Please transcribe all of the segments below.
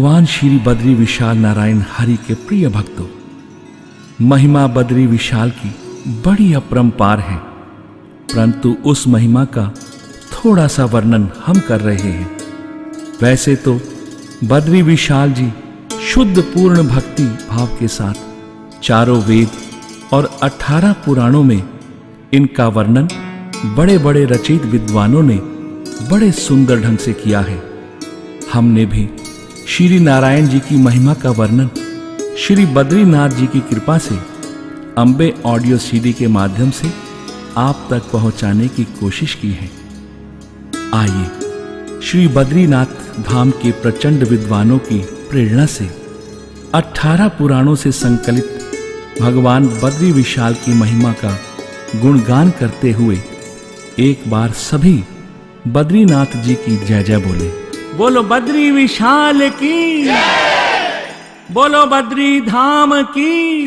भगवान श्री बद्री विशाल नारायण हरि के प्रिय भक्तों, महिमा बद्री विशाल की बड़ी अपरंपार है, परंतु उस महिमा का थोड़ा सा वर्णन हम कर रहे हैं। वैसे तो बद्री विशाल जी शुद्ध पूर्ण भक्ति भाव के साथ चारों वेद और 18 पुराणों में इनका वर्णन बड़े बड़े रचयित विद्वानों ने बड़े सुंदर ढंग से किया है। हमने भी श्री नारायण जी की महिमा का वर्णन श्री बद्रीनाथ जी की कृपा से अम्बे ऑडियो सीडी के माध्यम से आप तक पहुंचाने की कोशिश की है। आइए श्री बद्रीनाथ धाम के प्रचंड विद्वानों की प्रेरणा से 18 पुराणों से संकलित भगवान बद्री विशाल की महिमा का गुणगान करते हुए एक बार सभी बद्रीनाथ जी की जय जय बोले। बोलो बद्री विशाल की, बोलो बद्री धाम की।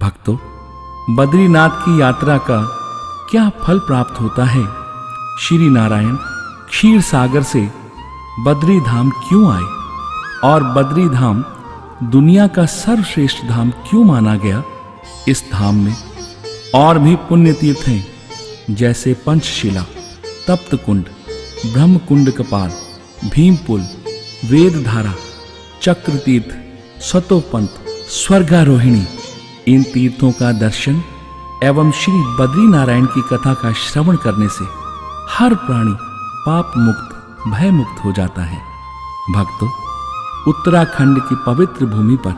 भक्तों, बद्रीनाथ की यात्रा का क्या फल प्राप्त होता है? श्री नारायण क्षीर सागर से बद्री धाम क्यों आए और बद्री धाम दुनिया का सर्वश्रेष्ठ धाम क्यों माना गया? इस धाम में और भी पुण्य तीर्थ हैं, जैसे पंचशिला, तप्त कुंड, ब्रह्म कुंड कपाल, भीमपुल, वेदधारा, चक्र तीर्थ, सतोपंत, स्वर्गारोहिणी। इन तीर्थों का दर्शन एवं श्री बद्री नारायण की कथा का श्रवण करने से हर प्राणी पाप मुक्त, भय मुक्त हो जाता है। भक्तों, उत्तराखंड की पवित्र भूमि पर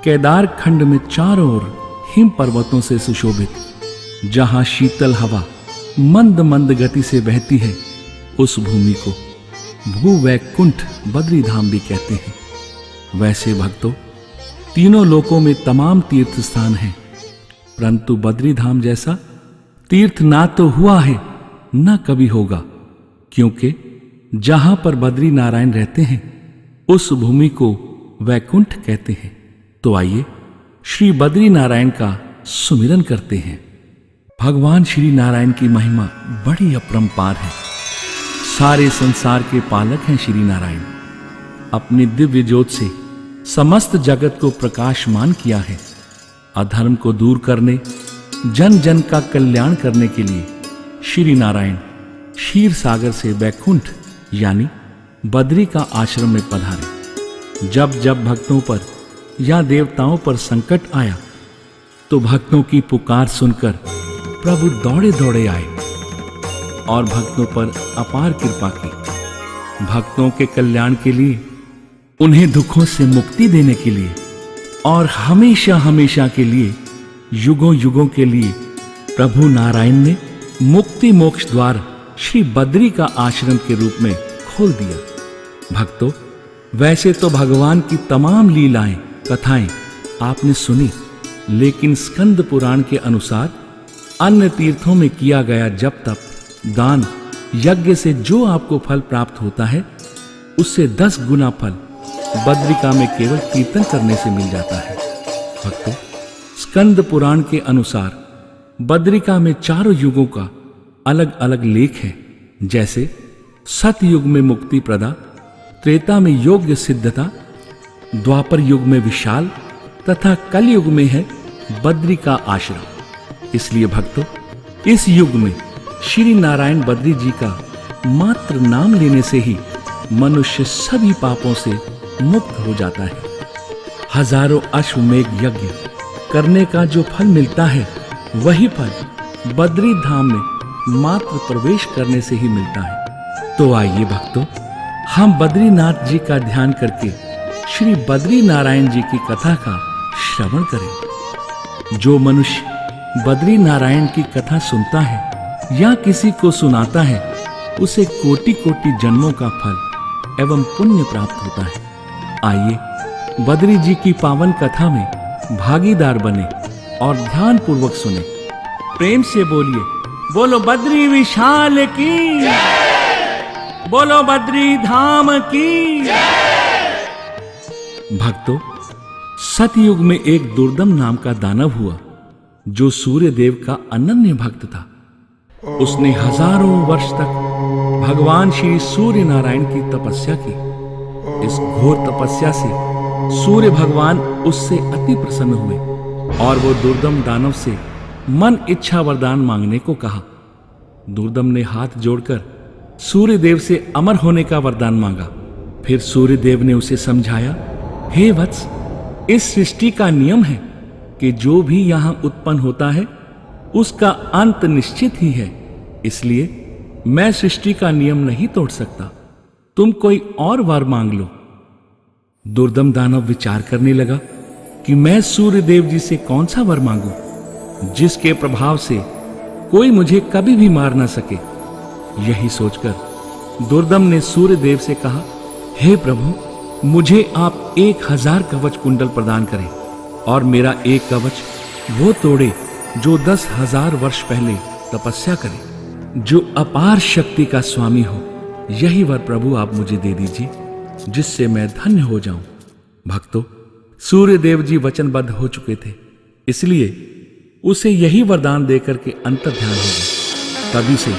केदार खंड में चारों ओर हिम पर्वतों से सुशोभित, जहां शीतल हवा मंद मंद गति से बहती है, उस भूमि को भूवैकुंठ बद्री धाम भी कहते हैं। वैसे भक्तों, तीनों लोकों में तमाम तीर्थ स्थान हैं, परंतु बद्री धाम जैसा तीर्थ ना तो हुआ है न कभी होगा, क्योंकि जहां पर बद्री नारायण रहते हैं उस भूमि को वैकुंठ कहते हैं। तो आइए श्री बद्री नारायण का सुमिरन करते हैं। भगवान श्री नारायण की महिमा बड़ी अपरंपार है। सारे संसार के पालक हैं श्री नारायण। अपनी दिव्य ज्योत से समस्त जगत को प्रकाशमान किया है। अधर्म को दूर करने, जन जन का कल्याण करने के लिए श्री नारायण क्षीर सागर से वैकुंठ यानी बद्री का आश्रम में पधारे। जब जब भक्तों पर या देवताओं पर संकट आया तो भक्तों की पुकार सुनकर प्रभु दौड़े दौड़े आए और भक्तों पर अपार कृपा की। भक्तों के कल्याण के लिए, उन्हें दुखों से मुक्ति देने के लिए और हमेशा हमेशा के लिए, युगों युगों के लिए प्रभु नारायण ने मुक्ति मोक्ष द्वार श्री बद्री का आश्रम के रूप में खोल दिया। भक्तों, वैसे तो भगवान की तमाम लीलाएं, कथाएं आपने सुनी, लेकिन स्कंद पुराण के अनुसार अन्य तीर्थों में किया गया जप तप, दान, यज्ञ से जो आपको फल प्राप्त होता है, उससे 10 गुना फल बद्रिका में केवल कीर्तन करने से मिल जाता है। भक्तों, स्कंद पुराण के अनुसार बद्रिका में चारों युगों का अलग अलग लेख है, जैसे सतयुग में मुक्ति प्रदा, त्रेता में योग्य सिद्धता, द्वापर युग में विशाल तथा कलयुग में है बद्री का आश्रम। इसलिए भक्तों, इस युग में श्री नारायण बद्री जी का मात्र नाम लेने से ही मनुष्य सभी पापों से मुक्त हो जाता है। हजारों अश्वमेघ यज्ञ करने का जो फल मिलता है, वही फल बद्री धाम में मात्र प्रवेश करने से ही मिलता है। तो आइए भक्तों, हम बद्रीनाथ जी का ध्यान करके श्री बद्री नारायण जी की कथा का श्रवण करें। जो मनुष्य बद्री नारायण की कथा सुनता है या किसी को सुनाता है, उसे कोटि कोटि जन्मों का फल एवं पुण्य प्राप्त होता है। आइए बद्री जी की पावन कथा में भागीदार बने और ध्यान पूर्वक सुने। प्रेम से बोलिए, बोलो बद्री विशाल की, बोलो बद्री धाम की। भक्तों, सतयुग में एक दुर्दम नाम का दानव हुआ, जो सूर्य देव का अनन्य भक्त था। उसने हजारों वर्ष तक भगवान श्री सूर्य नारायण की तपस्या की, इस घोर तपस्या से सूर्य भगवान उससे अति प्रसन्न हुए और वो दुर्दम दानव से मन इच्छा वरदान मांगने को कहा। दुर्दम ने हाथ जोड़कर सूर्य देव से अमर होने का वरदान मांगा। फिर सूर्य देव ने उसे समझाया, हे वत्स, इस सृष्टि का नियम है कि जो भी यहां उत्पन्न होता है उसका अंत निश्चित ही है, इसलिए मैं सृष्टि का नियम नहीं तोड़ सकता। तुम कोई और वर मांग लो। दुर्दम दानव विचार करने लगा कि मैं सूर्य देव जी से कौन सा वर मांगू जिसके प्रभाव से कोई मुझे कभी भी मार ना सके। यही सोचकर दुर्दम ने सूर्य देव से कहा, हे प्रभु, मुझे आप 1000 कवच कुंडल प्रदान करें और मेरा एक कवच वो तोड़े जो 10,000 वर्ष पहले तपस्या करे, जो अपार शक्ति का स्वामी हो। यही वर प्रभु आप मुझे दे दीजिए जिससे मैं धन्य हो जाऊं। भक्तों, सूर्य देव जी वचनबद्ध हो चुके थे, इसलिए उसे यही वरदान देकर के अंतर्ध्यान हो गए। तभी से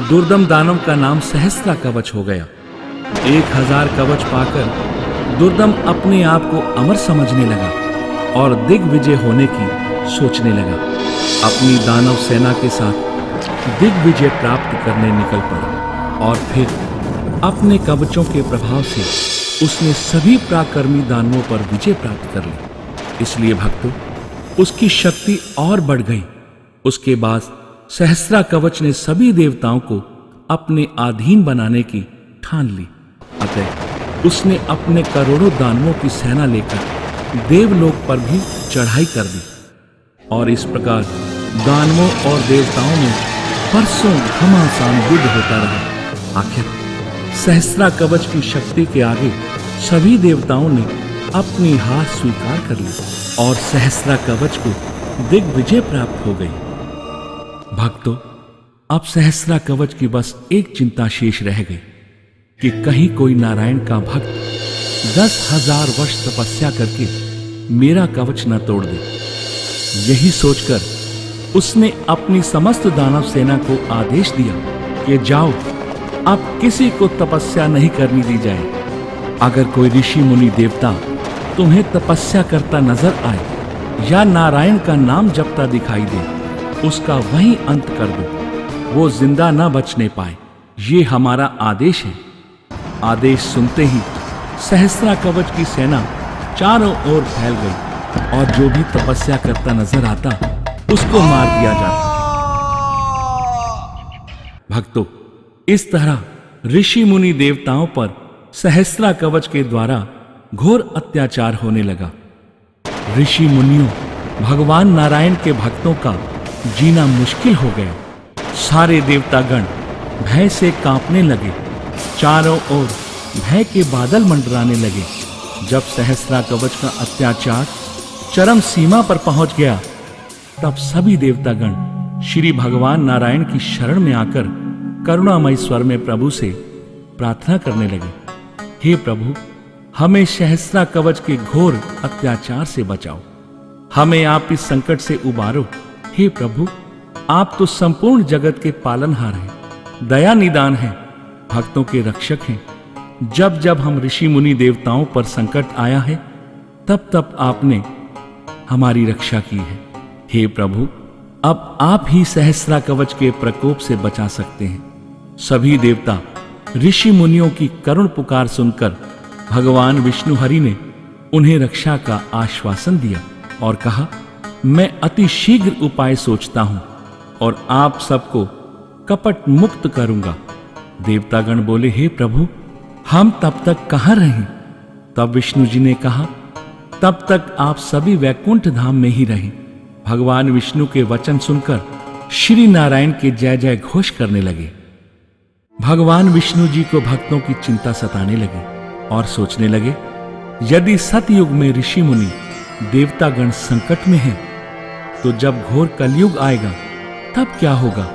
दुर्दम दानव का नाम सहस्त्रा कवच हो गया। 1000 कवच पाकर दुर्दम अपने आप को अमर समझने लगा और दिग्विजय होने की सोचने लगा। अपनी दानव सेना के साथ दिग्विजय प्राप्त करने निकल पड़ा और फिर अपने कवचों के प्रभाव से उसने सभी पराक्रमी दानवों पर विजय प्राप्त कर ली। इसलिए भक्तों, उसकी शक्ति और बढ़ गई। उसके बाद सहस्त्रा कवच ने सभी देवताओं को अपने अधीन बनाने की ठान ली। अतः उसने अपने करोड़ों दानवों की सेना लेकर देवलोक पर भी चढ़ाई कर दी और इस प्रकार दानवों और देवताओं में बरसों घमासान युद्ध होता रहा। आखिर सहस्त्रा कवच की शक्ति के आगे सभी देवताओं ने अपनी हार स्वीकार कर ली और सहस्त्रा कवच को दिग्विजय प्राप्त हो गई। भक्तों, अब सहस्त्रा कवच की बस एक चिंता शेष रह गई कि कहीं कोई नारायण का भक्त 10,000 वर्ष तपस्या करके मेरा कवच न तोड़ दे। यही सोचकर उसने अपनी समस्त दानव सेना को आदेश दिया कि जाओ, अब किसी को तपस्या नहीं करनी दी जाए। अगर कोई ऋषि मुनि देवता तुम्हें तपस्या करता नजर आए या नारायण का नाम जपता दिखाई दे, उसका वहीं अंत कर दो, वो जिंदा न बचने पाए। ये हमारा आदेश है। आदेश सुनते ही सहस्त्रा कवच की सेना चारों ओर फैल गई और जो भी तपस्या करता नजर आता उसको मार दिया जाता। भक्तों, इस तरह ऋषि मुनि देवताओं पर सहस्त्रा कवच के द्वारा घोर अत्याचार होने लगा। ऋषि मुनियों, भगवान नारायण के भक्तों का जीना मुश्किल हो गया। सारे देवतागण भय से कांपने लगे। चारों ओर भय के बादल मंडराने लगे। जब सहस्त्रा कवच का अत्याचार चरम सीमा पर पहुंच गया, तब सभी देवतागण श्री भगवान नारायण की शरण में आकर करुणामय स्वर में प्रभु से प्रार्थना करने लगे, हे प्रभु, हमें सहस्त्रा कवच के घोर अत्याचार से बचाओ। हमें आप इस संकट से उबारो। हे प्रभु, आप तो संपूर्ण जगत के पालनहार हैं, दया निदान हैं, भक्तों के रक्षक हैं। जब जब हम ऋषि मुनि देवताओं पर संकट आया है, तब तब आपने हमारी रक्षा की है। हे प्रभु, अब आप ही सहस्त्रा कवच के प्रकोप से बचा सकते हैं। सभी देवता ऋषि मुनियों की करुण पुकार सुनकर भगवान विष्णु हरि ने उन्हें रक्षा का आश्वासन दिया और कहा, मैं अति शीघ्र उपाय सोचता हूं और आप सबको कपट मुक्त करूंगा। देवतागण बोले, हे प्रभु, हम तब तक कहां रहें? तब विष्णु जी ने कहा, तब तक आप सभी वैकुंठ धाम में ही रहें। भगवान विष्णु के वचन सुनकर श्री नारायण के जय जय घोष करने लगे। भगवान विष्णु जी को भक्तों की चिंता सताने लगी और सोचने लगे, यदि सतयुग में ऋषि मुनि देवतागण संकट में हैं, तो जब घोर कलयुग आएगा तब क्या होगा?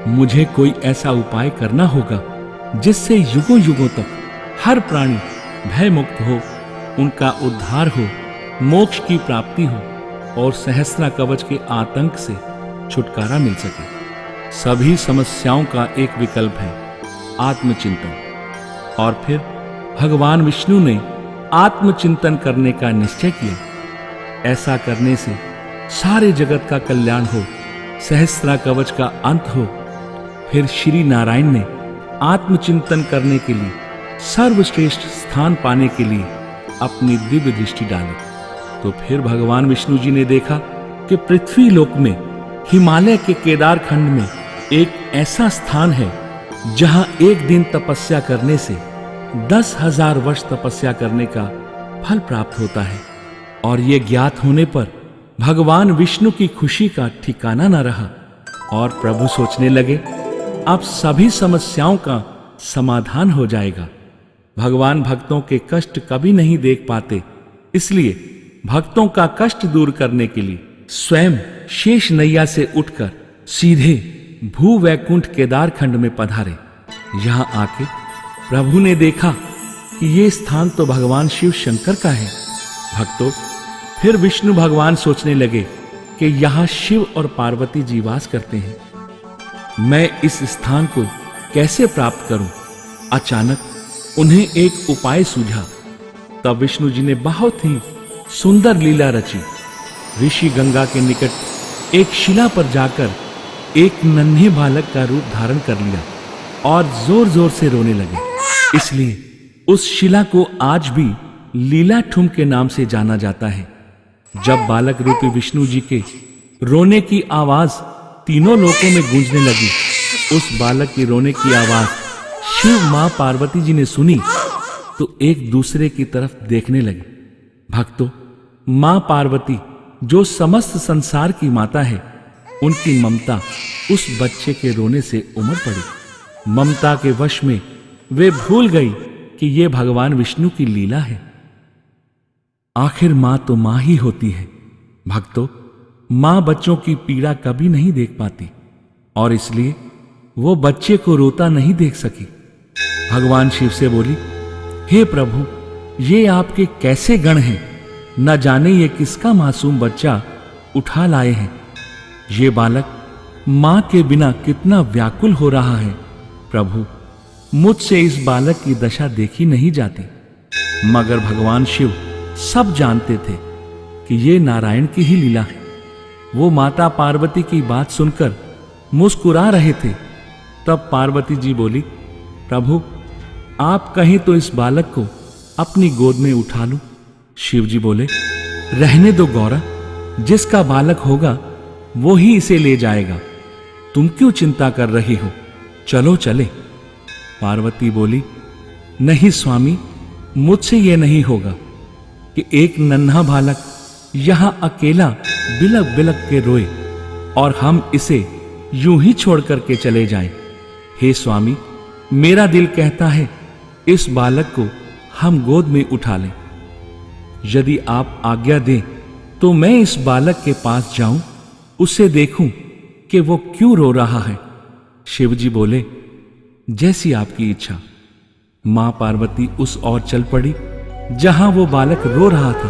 मुझे कोई ऐसा उपाय करना होगा जिससे युगों युगों तक हर प्राणी भय मुक्त हो, उनका उद्धार हो, मोक्ष की प्राप्ति हो और सहस्त्रा कवच के आतंक से छुटकारा मिल सके। सभी समस्याओं का एक विकल्प है, आत्मचिंतन। और फिर भगवान विष्णु ने आत्मचिंतन करने का निश्चय किया। ऐसा करने से सारे जगत का कल्याण हो, सहस्त्रा कवच का अंत हो। फिर श्री नारायण ने आत्मचिंतन करने के लिए सर्वश्रेष्ठ स्थान पाने के लिए अपनी दिव्य दृष्टि डाली। तो फिर भगवान विष्णु जी ने देखा कि पृथ्वी लोक में हिमालय के केदार खंड में एक ऐसा स्थान है जहां एक दिन तपस्या करने से 10,000 वर्ष तपस्या करने का फल प्राप्त होता है। और यह ज्ञात होने पर भगवान विष्णु की खुशी का ठिकाना न रहा और प्रभु सोचने लगे, अब सभी समस्याओं का समाधान हो जाएगा। भगवान भक्तों के कष्ट कभी नहीं देख पाते, इसलिए भक्तों का कष्ट दूर करने के लिए स्वयं शेष नैया से उठकर सीधे भू वैकुंठ केदार खंड में पधारे। यहां आके प्रभु ने देखा कि ये स्थान तो भगवान शिव शंकर का है। भक्तों, फिर विष्णु भगवान सोचने लगे कि यहां शिव और पार्वती जी वास करते हैं, मैं इस स्थान को कैसे प्राप्त करूं। अचानक उन्हें एक उपाय सूझा। तब विष्णु जी ने बहुत ही सुंदर लीला रची। ऋषि गंगा के निकट एक शिला पर जाकर एक नन्हे बालक का रूप धारण कर लिया और जोर जोर से रोने लगे। इसलिए उस शिला को आज भी लीलाठुम के नाम से जाना जाता है। जब बालक रूपी विष्णु जी के रोने की आवाज तीनों लोकों में गूंजने लगी, उस बालक की रोने की आवाज शिव मां पार्वती जी ने सुनी तो एक दूसरे की तरफ देखने लगे। भक्तों, मां पार्वती जो समस्त संसार की माता है, उनकी ममता उस बच्चे के रोने से उमड़ पड़ी। ममता के वश में वे भूल गई कि यह भगवान विष्णु की लीला है। आखिर मां तो मां ही होती है। भक्तों, मां बच्चों की पीड़ा कभी नहीं देख पाती और इसलिए वो बच्चे को रोता नहीं देख सकी। भगवान शिव से बोली, हे प्रभु, ये आपके कैसे गण हैं? न जाने ये किसका मासूम बच्चा उठा लाए हैं। ये बालक मां के बिना कितना व्याकुल हो रहा है। प्रभु, मुझसे इस बालक की दशा देखी नहीं जाती। मगर भगवान शिव सब जानते थे कि ये नारायण की ही लीला है। वो माता पार्वती की बात सुनकर मुस्कुरा रहे थे। तब पार्वती जी बोली, प्रभु, आप कहें तो इस बालक को अपनी गोद में उठा लूं। शिव जी बोले, रहने दो गौरा, जिसका बालक होगा वो ही इसे ले जाएगा। तुम क्यों चिंता कर रही हो, चलो चले। पार्वती बोली, नहीं स्वामी, मुझसे यह नहीं होगा कि एक नन्हा बालक यहां अकेला बिलक बिलक के रोए और हम इसे यूं ही छोड़ करके चले जाएं। हे स्वामी, मेरा दिल कहता है इस बालक को हम गोद में उठा लें। यदि आप आज्ञा दें तो मैं इस बालक के पास जाऊं, उसे देखूं कि वो क्यों रो रहा है। शिव जी बोले, जैसी आपकी इच्छा। मां पार्वती उस ओर चल पड़ी जहां वो बालक रो रहा था।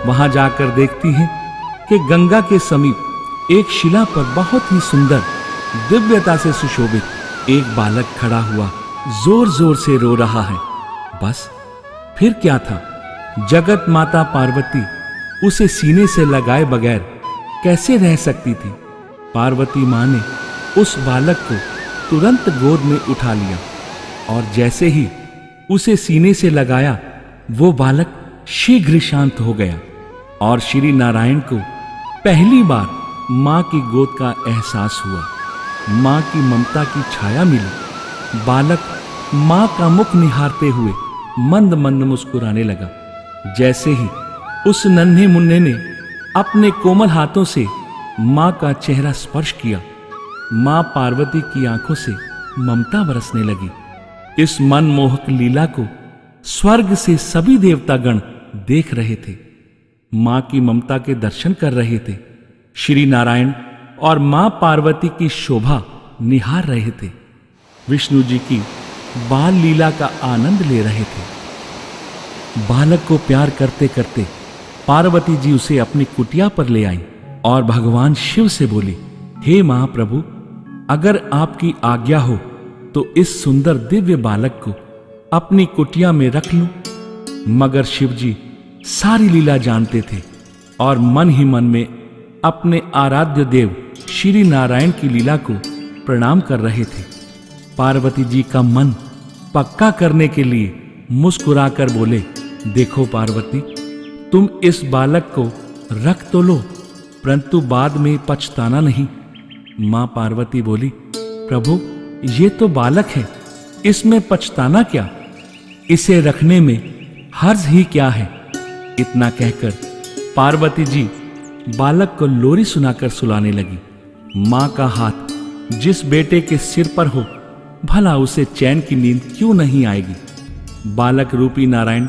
वहां जाकर देखती है कि गंगा के समीप एक शिला पर बहुत ही सुंदर दिव्यता से सुशोभित एक बालक खड़ा हुआ जोर जोर से रो रहा है। बस फिर क्या था, जगत माता पार्वती उसे सीने से लगाए बगैर कैसे रह सकती थी। पार्वती मां ने उस बालक को तुरंत गोद में उठा लिया और जैसे ही उसे सीने से लगाया, वो बालक शीघ्र शांत हो गया और श्री नारायण को पहली बार मां की गोद का एहसास हुआ। मां की ममता की छाया मिली। बालक मां का मुख निहारते हुए मंद मंद मुस्कुराने लगा। जैसे ही उस नन्हे मुन्ने ने अपने कोमल हाथों से मां का चेहरा स्पर्श किया, मां पार्वती की आंखों से ममता बरसने लगी। इस मनमोहक लीला को स्वर्ग से सभी देवतागण देख रहे थे, मां की ममता के दर्शन कर रहे थे। श्री नारायण और मां पार्वती की शोभा निहार रहे थे, विष्णु जी की बाल लीला का आनंद ले रहे थे। बालक को प्यार करते करते पार्वती जी उसे अपनी कुटिया पर ले आई और भगवान शिव से बोली, हे महाप्रभु, अगर आपकी आज्ञा हो तो इस सुंदर दिव्य बालक को अपनी कुटिया में रख लूं। मगर शिवजी सारी लीला जानते थे और मन ही मन में अपने आराध्य देव श्री नारायण की लीला को प्रणाम कर रहे थे। पार्वती जी का मन पक्का करने के लिए मुस्कुराकर बोले, देखो पार्वती, तुम इस बालक को रख तो लो, परंतु बाद में पछताना नहीं। मां पार्वती बोली, प्रभु ये तो बालक है, इसमें पछताना क्या, इसे रखने में हर्ज ही क्या है। इतना कहकर पार्वती जी बालक को लोरी सुनाकर सुलाने लगी। मां का हाथ जिस बेटे के सिर पर हो, भला उसे चैन की नींद क्यों नहीं आएगी। बालक रूपी नारायण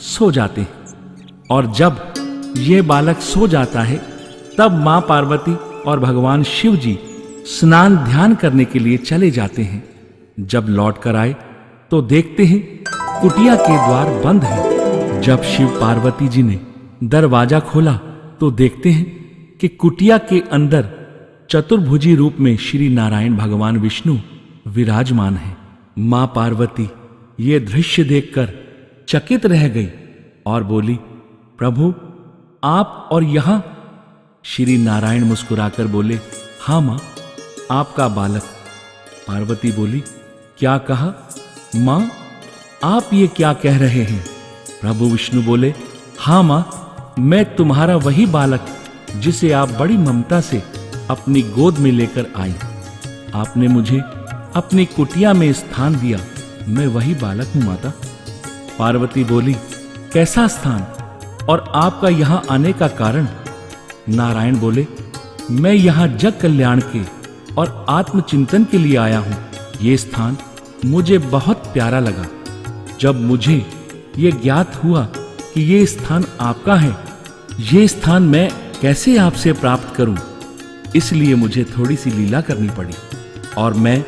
सो जाते हैं और जब यह बालक सो जाता है तब मां पार्वती और भगवान शिव जी स्नान ध्यान करने के लिए चले जाते हैं। जब लौट कर आए तो देखते हैं कुटिया के द्वार बंद है। जब शिव पार्वती जी ने दरवाजा खोला तो देखते हैं कि कुटिया के अंदर चतुर्भुजी रूप में श्री नारायण भगवान विष्णु विराजमान है। मां पार्वती ये दृश्य देखकर चकित रह गई और बोली, प्रभु आप और यहां। श्री नारायण मुस्कुराकर बोले, हां मां, आपका बालक। पार्वती बोली, क्या कहा मां, आप ये क्या कह रहे हैं। प्रभु विष्णु बोले, हां मां, मैं तुम्हारा वही बालक जिसे आप बड़ी ममता से अपनी गोद में लेकर आई। आपने मुझे अपनी कुटिया में स्थान दिया, मैं वही बालक हूं माता। पार्वती बोली, कैसा स्थान और आपका यहां आने का कारण। नारायण बोले, मैं यहां जग कल्याण के और आत्मचिंतन के लिए आया हूं। ये स्थान मुझे बहुत प्यारा लगा। जब मुझे ये ज्ञात हुआ कि ये स्थान आपका है, ये स्थान मैं कैसे आपसे प्राप्त करूं, इसलिए मुझे थोड़ी सी लीला करनी पड़ी और मैं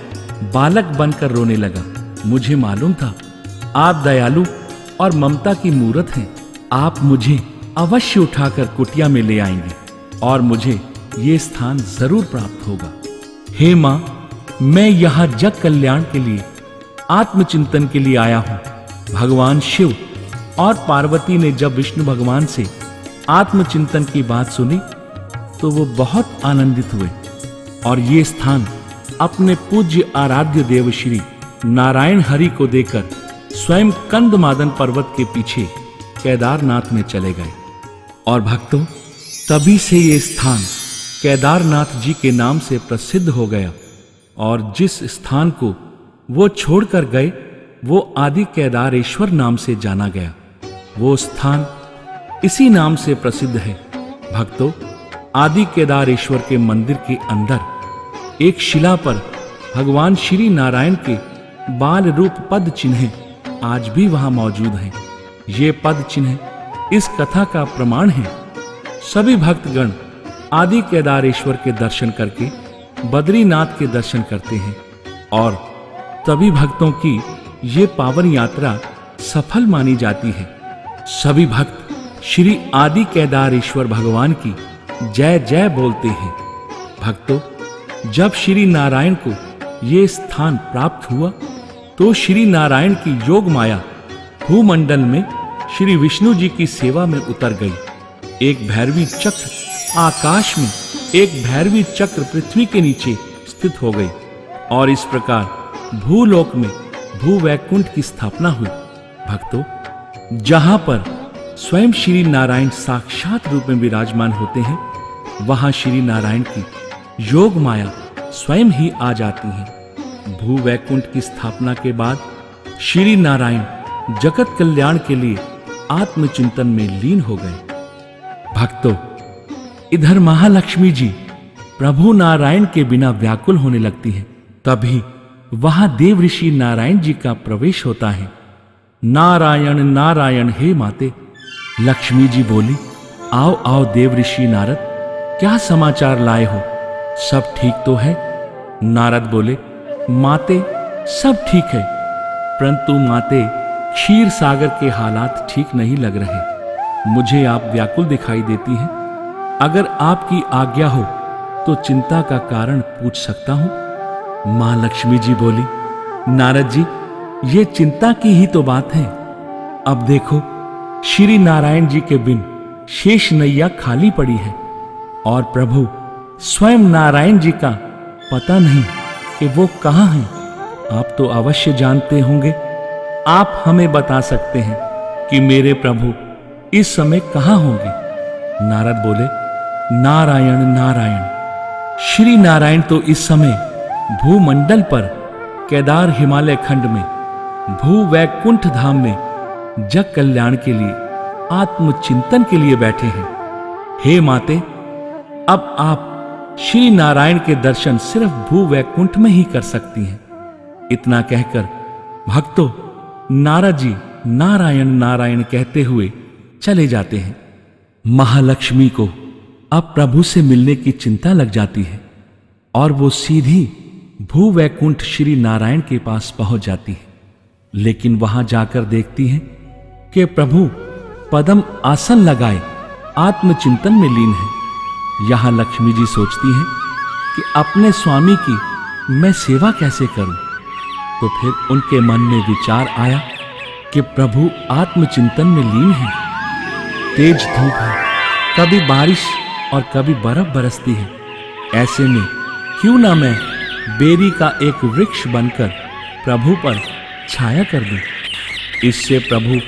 बालक बनकर रोने लगा। मुझे मालूम था आप दयालु और ममता की मूरत हैं। आप मुझे अवश्य उठाकर कुटिया में ले आएंगे और मुझे ये स्थान जरूर प्राप्त होगा। हे मां, मैं यहां जग कल्याण के लिए, आत्मचिंतन के लिए आया हूं। भगवान शिव और पार्वती ने जब विष्णु भगवान से आत्मचिंतन की बात सुनी तो वो बहुत आनंदित हुए और ये स्थान अपने पूज्य आराध्य देव श्री नारायण हरि को देकर स्वयं कंदमादन पर्वत के पीछे केदारनाथ में चले गए। और भक्तों, तभी से ये स्थान केदारनाथ जी के नाम से प्रसिद्ध हो गया और जिस स्थान को वो छोड़कर गए वो आदि केदारेश्वर नाम से जाना गया। वो स्थान इसी नाम से प्रसिद्ध है। भक्तों, आदि केदारेश्वर के मंदिर के अंदर एक शिला पर भगवान श्री नारायण के बाल रूप पद चिन्ह आज भी वहां मौजूद हैं। ये पद चिन्ह इस कथा का प्रमाण है। सभी भक्तगण आदि केदारेश्वर के दर्शन करके बद्रीनाथ के दर्शन करते हैं और तभी भक्तों की ये पावन यात्रा सफल मानी जाती है। सभी भक्त श्री आदि केदारेश्वर भगवान की जय जय बोलते हैं। भक्तों, जब श्री नारायण को ये स्थान प्राप्त हुआ तो श्री नारायण की योग माया भूमंडल में श्री विष्णु जी की सेवा में उतर गई। एक भैरवी चक्र आकाश में, एक भैरवी चक्र पृथ्वी के नीचे स्थित हो गई और इस प्रकार भूलोक में भूवैकुंठ की स्थापना हुई। भक्तों, जहां पर स्वयं श्री नारायण साक्षात रूप में विराजमान होते हैं, वहां श्री नारायण की योग माया स्वयं ही आ जाती है। भूवैकुंठ की स्थापना के बाद श्री नारायण जगत कल्याण के लिए आत्मचिंतन में लीन हो गए। भक्तों, इधर महालक्ष्मी जी प्रभु नारायण के बिना व्याकुल होने लगती हैं। तभी वहां देव ऋषि नारायण जी का प्रवेश होता है। नारायण नारायण हे माते। लक्ष्मी जी बोली, आओ आओ देव ऋषि नारद, क्या समाचार लाए हो, सब ठीक तो है। नारद बोले, माते सब ठीक है, परंतु माते क्षीर सागर के हालात ठीक नहीं लग रहे। मुझे आप व्याकुल दिखाई देती हैं। अगर आपकी आज्ञा हो तो चिंता का कारण पूछ सकता हूं। मां लक्ष्मी जी बोली, नारद जी, ये चिंता की ही तो बात है। अब देखो, श्री नारायण जी के बिन शेष नैया खाली पड़ी है और प्रभु स्वयं नारायण जी का पता नहीं कि वो कहां हैं। आप तो अवश्य जानते होंगे, आप हमें बता सकते हैं कि मेरे प्रभु इस समय कहां होंगे। नारद बोले, नारायण नारायण। श्री नारायण तो इस समय भूमंडल पर केदार हिमालय खंड में भू वैकुंठ धाम में जग कल्याण के लिए आत्मचिंतन के लिए बैठे हैं। हे माते, अब आप श्री नारायण के दर्शन सिर्फ भू वैकुंठ में ही कर सकती हैं। इतना कहकर भक्तों नारद जी नारायण नारायण कहते हुए चले जाते हैं। महालक्ष्मी को अब प्रभु से मिलने की चिंता लग जाती है और वो सीधी भू वैकुंठ श्री नारायण के पास पहुंच जाती है। लेकिन वहां जाकर देखती है कि प्रभु पद्म आसन लगाए आत्मचिंतन में लीन है। यहां लक्ष्मी जी सोचती हैं कि अपने स्वामी की मैं सेवा कैसे करूं। तो फिर उनके मन में विचार आया कि प्रभु आत्मचिंतन में लीन है, तेज धूप है, कभी बारिश और कभी बर्फ बरसती है। ऐसे में क्यों ना मैं बेरी का एक वृक्ष बनकर प्रभु पर छाया कर दूं। इससे प्रभु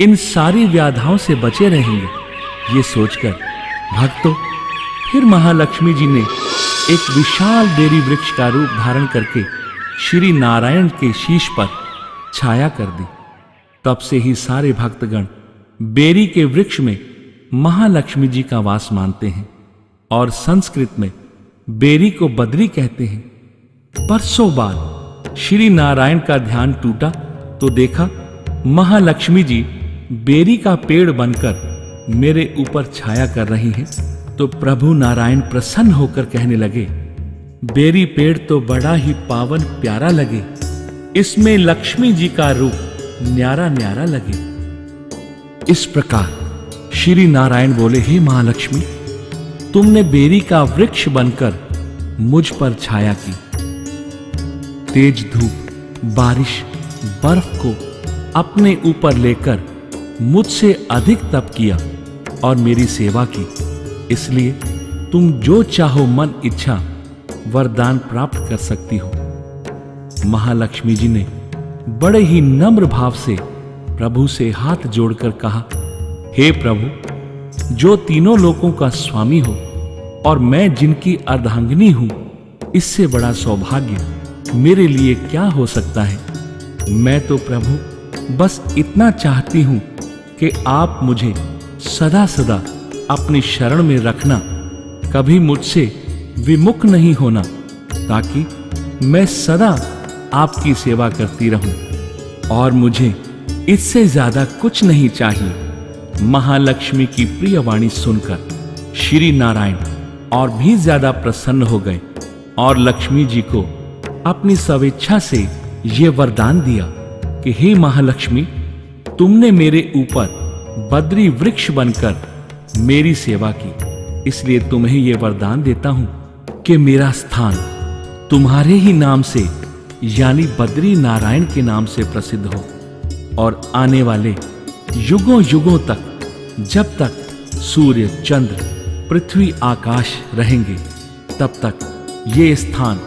इन सारी व्याधाओं से बचे रहेंगे। ये सोचकर भक्तों फिर महालक्ष्मी जी ने एक विशाल बेरी वृक्ष का रूप धारण करके श्री नारायण के शीश पर छाया कर दी। तब से ही सारे भक्तगण बेरी के वृक्ष में महालक्ष्मी जी का वास मानते हैं और संस्कृत में बेरी को बद्री कहते हैं। बरसों बाद श्री नारायण का ध्यान टूटा तो देखा महालक्ष्मी जी बेरी का पेड़ बनकर मेरे ऊपर छाया कर रही हैं। तो प्रभु नारायण प्रसन्न होकर कहने लगे, बेरी पेड़ तो बड़ा ही पावन प्यारा लगे, इसमें लक्ष्मी जी का रूप न्यारा न्यारा लगे। इस प्रकार श्री नारायण बोले, हे महालक्ष्मी, तुमने बेरी का वृक्ष बनकर मुझ पर छाया की। तेज धूप, बारिश, बर्फ को अपने ऊपर लेकर मुझसे अधिक तप किया और मेरी सेवा की। इसलिए तुम जो चाहो मन इच्छा वरदान प्राप्त कर सकती हो। महालक्ष्मी जी ने बड़े ही नम्र भाव से प्रभु से हाथ जोड़कर कहा, हे प्रभु, जो तीनों लोकों का स्वामी हो और मैं जिनकी अर्धांगिनी हूं, इससे बड़ा सौभाग्य मेरे लिए क्या हो सकता है। मैं तो प्रभु बस इतना चाहती हूं कि आप मुझे सदा सदा अपनी शरण में रखना, कभी मुझसे विमुख नहीं होना, ताकि मैं सदा आपकी सेवा करती रहूं और मुझे इससे ज्यादा कुछ नहीं चाहिए। महालक्ष्मी की प्रिय वाणी सुनकर श्री नारायण और भी ज्यादा प्रसन्न हो गए और लक्ष्मी जी को अपनी स्वेच्छा से यह वरदान दिया कि हे महालक्ष्मी, तुमने मेरे ऊपर बद्री वृक्ष बनकर मेरी सेवा की, इसलिए तुम्हें यह वरदान देता हूं कि मेरा स्थान तुम्हारे ही नाम से यानी बद्री नारायण के नाम से प्रसिद्ध हो और आने वाले युगों युगों तक, जब तक सूर्य, चंद्र, पृथ्वी, आकाश रहेंगे, तब तक ये स्थान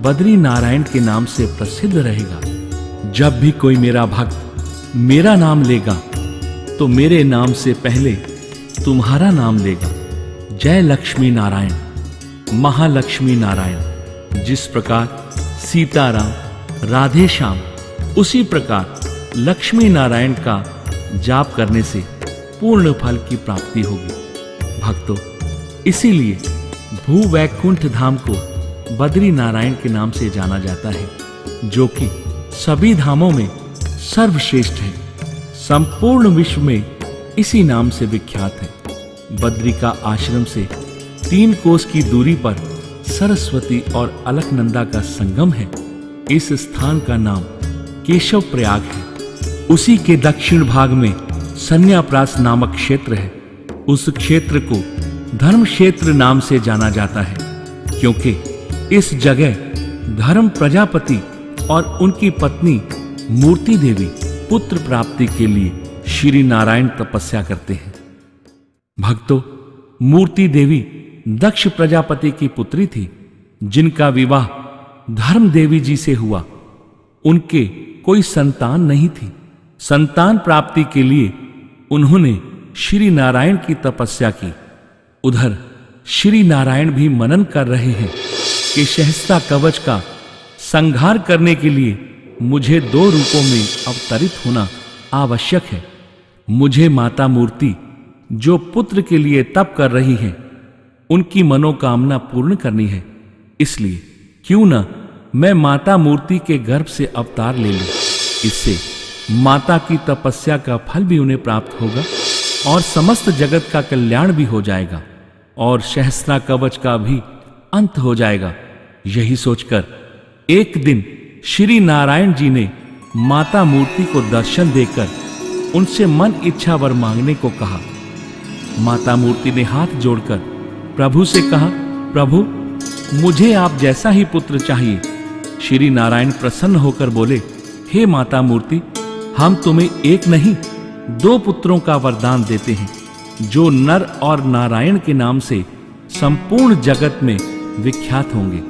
बद्री नारायण के नाम से प्रसिद्ध रहेगा। जब भी कोई मेरा भक्त मेरा नाम लेगा तो मेरे नाम से पहले तुम्हारा नाम लेगा। जय लक्ष्मी नारायण, महालक्ष्मी नारायण। जिस प्रकार सीताराम, राधे श्याम, उसी प्रकार लक्ष्मी नारायण का जाप करने से पूर्ण फल की प्राप्ति होगी। भक्तों, इसीलिए भू वैकुंठ धाम को बद्री नारायण के नाम से जाना जाता है, जो कि सभी धामों में सर्वश्रेष्ठ है। संपूर्ण विश्व में इसी नाम से विख्यात है। बद्री का आश्रम से 3 कोस की दूरी पर सरस्वती और अलकनंदा का संगम है। इस स्थान का नाम केशव प्रयाग है। उसी के दक्षिण भाग में संन्याप्रास नामक क्षेत्र है। उस क्षेत्र को धर्म क्षेत्र नाम से जाना जाता है, क्योंकि इस जगह धर्म प्रजापति और उनकी पत्नी मूर्ति देवी पुत्र प्राप्ति के लिए श्री नारायण तपस्या करते हैं। भक्तों, मूर्ति देवी दक्ष प्रजापति की पुत्री थी, जिनका विवाह धर्म देवी जी से हुआ। उनके कोई संतान नहीं थी। संतान प्राप्ति के लिए उन्होंने श्री नारायण की तपस्या की। उधर श्री नारायण भी मनन कर रहे हैं कि सहस्त्र कवच का संहार करने के लिए मुझे 2 रूपों में अवतरित होना आवश्यक है। मुझे माता मूर्ति जो पुत्र के लिए तप कर रही हैं, उनकी मनोकामना पूर्ण करनी है। इसलिए क्यों न मैं माता मूर्ति के गर्भ से अवतार ले लूं। इससे माता की तपस्या का फल भी उन्हें प्राप्त होगा और समस्त जगत का कल्याण भी हो जाएगा और सहस्त्र कवच का भी अंत हो जाएगा। यही सोचकर एक दिन श्री नारायण जी ने माता मूर्ति को दर्शन देकर उनसे मन इच्छा वर मांगने को कहा। माता मूर्ति ने हाथ जोड़कर प्रभु से कहा, प्रभु, मुझे आप जैसा ही पुत्र चाहिए। श्री नारायण प्रसन्न होकर बोले, हे माता मूर्ति, हम तुम्हें एक नहीं 2 पुत्रों का वरदान देते हैं, जो नर और नारायण के नाम से संपूर्ण जगत में विख्यात होंगे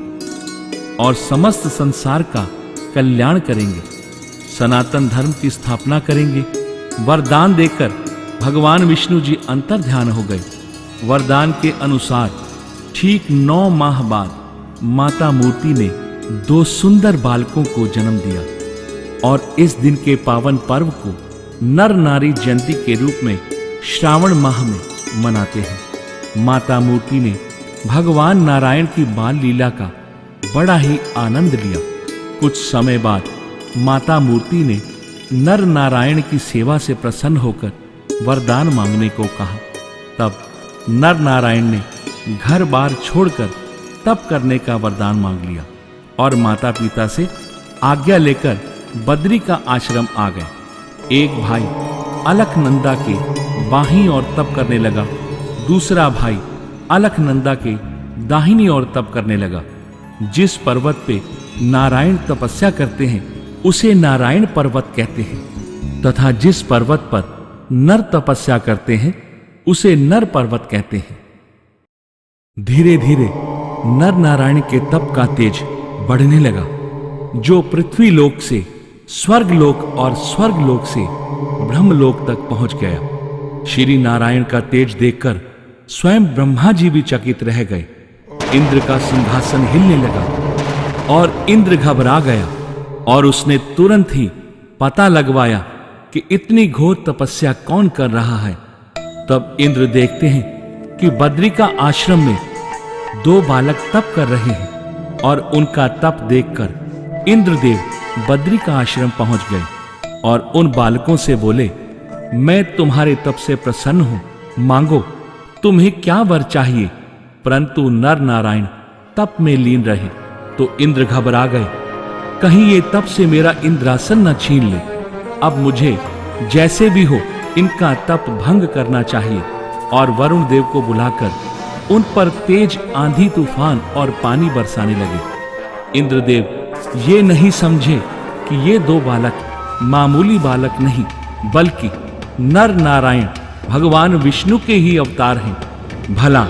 और समस्त संसार का कल्याण करेंगे, सनातन धर्म की स्थापना करेंगे। वरदान देकर भगवान विष्णु जी अंतर ध्यान हो गए। वरदान के अनुसार ठीक 9 माह बाद माता मूर्ति ने 2 सुंदर बालकों को जन्म दिया और इस दिन के पावन पर्व को नर नारी जयंती के रूप में श्रावण माह में मनाते हैं। माता मूर्ति ने भगवान नारायण की बाल लीला का बड़ा ही आनंद लिया। कुछ समय बाद माता मूर्ति ने नर नारायण की सेवा से प्रसन्न होकर वरदान मांगने को कहा। तब नर नारायण ने घर बार छोड़कर तप करने का वरदान मांग लिया और माता पिता से आज्ञा लेकर बद्री का आश्रम आ गए। एक भाई अलकनंदा के बाहीं ओर तप करने लगा, दूसरा भाई अलकनंदा के दाहिनी ओर तप करने लगा। जिस पर्वत पे नारायण तपस्या करते हैं उसे नारायण पर्वत कहते हैं, तथा जिस पर्वत पर नर तपस्या करते हैं उसे नर पर्वत कहते हैं। धीरे धीरे नर नारायण के तप का तेज बढ़ने लगा, जो पृथ्वी लोक से स्वर्ग लोक और स्वर्ग लोक से ब्रह्मलोक तक पहुंच गया। श्री नारायण का तेज देखकर स्वयं ब्रह्मा जी भी चकित रह गए। इंद्र का सिंहासन हिलने लगा और इंद्र घबरा गया और उसने तुरंत ही पता लगवाया कि इतनी घोर तपस्या कौन कर रहा है। तब इंद्र देखते हैं कि बद्री का आश्रम में 2 बालक तप कर रहे हैं और उनका तप देखकर इंद्रदेव बद्री का आश्रम पहुंच गए और उन बालकों से बोले, मैं तुम्हारे तप से प्रसन्न हूं, मांगो तुम्हें क्या वर चाहिए। परंतु नर नारायण तप में लीन रहे तो इंद्र घबरा गए, कहीं ये तप से मेरा इंद्रासन न छीन ले। अब मुझे जैसे भी हो इनका तप भंग करना चाहिए। और वरुण देव को बुलाकर उन पर तेज आंधी तूफान और पानी बरसाने लगे। इंद्रदेव ये नहीं समझे कि ये 2 बालक मामूली बालक नहीं बल्कि नर नारायण भगवान विष्णु के ही अवतार हैं। भला